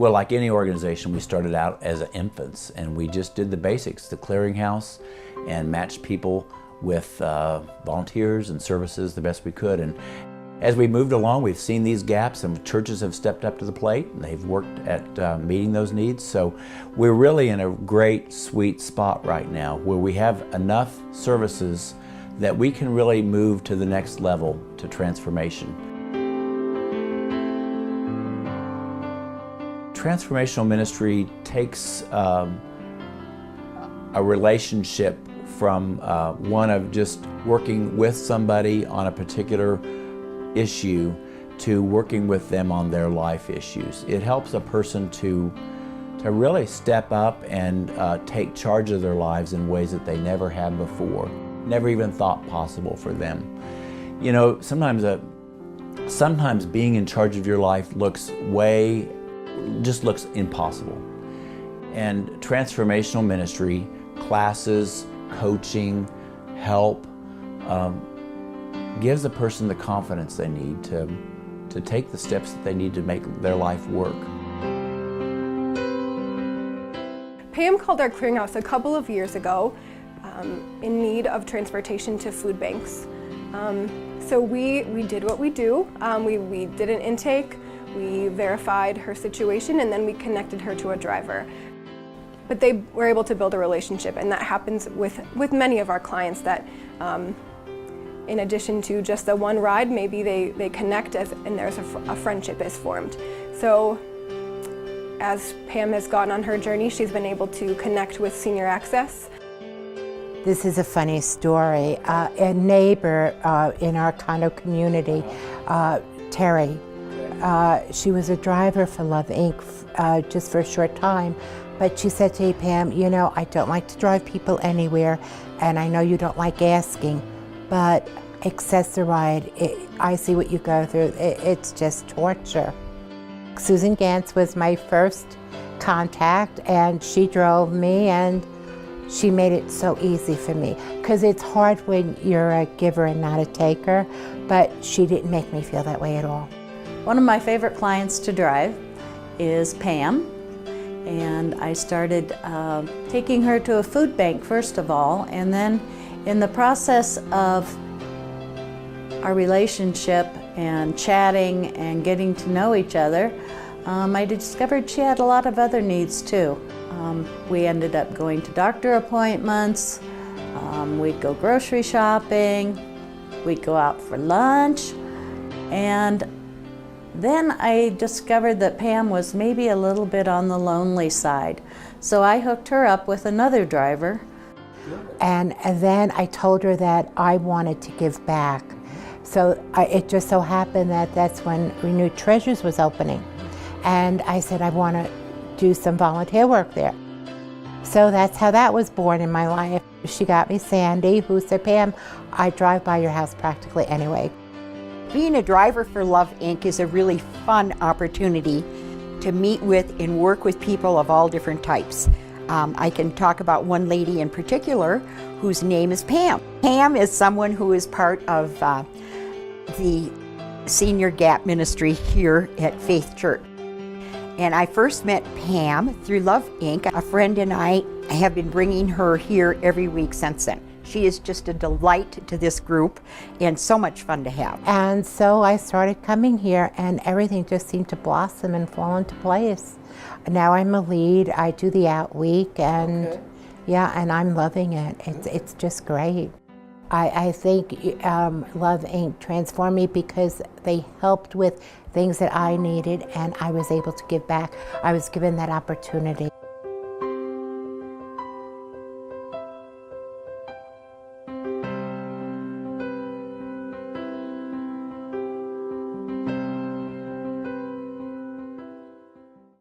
Well, like any organization, we started out as infants, and we just did the basics, the clearinghouse, and matched people with volunteers and services the best we could. And as we moved along, we've seen these gaps, and churches have stepped up to the plate, and they've worked at meeting those needs. So we're really in a great, sweet spot right now where we have enough services that we can really move to the next level, to transformation. Transformational ministry takes a relationship from one of just working with somebody on a particular issue to working with them on their life issues. It helps a person to really step up and take charge of their lives in ways that they never have before, never even thought possible for them. You know, sometimes being in charge of your life looks impossible. And transformational ministry, classes, coaching, help, gives a person the confidence they need to take the steps that they need to make their life work. Pam called our clearinghouse a couple of years ago in need of transportation to food banks. So we did what we do. We did an intake, we verified her situation, and then we connected her to a driver. But they were able to build a relationship, and that happens with many of our clients that in addition to just the one ride, maybe they connect and there's a friendship is formed. So as Pam has gone on her journey, she's been able to connect with Senior Access. This is a funny story. A neighbor in our condo community, Terry, she was a driver for Love Inc. Just for a short time, but she said to me, Pam, you know, I don't like to drive people anywhere, and I know you don't like asking, but Access-a-Ride, I see what you go through. It's just torture. Susan Gantz was my first contact, and she drove me, and she made it so easy for me, because it's hard when you're a giver and not a taker, but she didn't make me feel that way at all. One of my favorite clients to drive is Pam, and I started taking her to a food bank first of all, and then in the process of our relationship and chatting and getting to know each other, I discovered she had a lot of other needs too. We ended up going to doctor appointments, we'd go grocery shopping, we'd go out for lunch, and then I discovered that Pam was maybe a little bit on the lonely side. So I hooked her up with another driver. And then I told her that I wanted to give back. So it just so happened that that's when Renewed Treasures was opening. And I said, I want to do some volunteer work there. So that's how that was born in my life. She got me Sandy, who said, Pam, I drive by your house practically anyway. Being a driver for Love Inc. is a really fun opportunity to meet with and work with people of all different types. I can talk about one lady in particular whose name is Pam. Pam is someone who is part of the Senior Gap Ministry here at Faith Church. And I first met Pam through Love Inc. A friend and I have been bringing her here every week since then. She is just a delight to this group and so much fun to have. And so I started coming here, and everything just seemed to blossom and fall into place. Now I'm a lead, I do the out week, and yeah, and I'm loving it. It's just great. I think Love Inc. transformed me because they helped with things that I needed, and I was able to give back. I was given that opportunity.